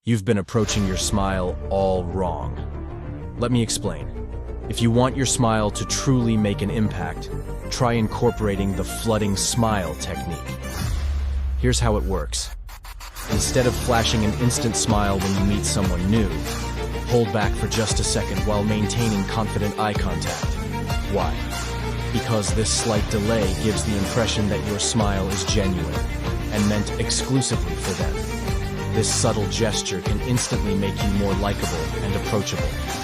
You've been approaching your smile all wrong. Let me explain. If you want your smile to truly make an impact, try incorporating the flooding smile technique. Here's how it works. Instead of flashing an instant smile when you meet someone new, hold back for just a second while maintaining confident eye contact. Why? Because this slight delay gives the impression that your smile is genuine and meant exclusively for them. This subtle gesture can instantly make you more likable and approachable.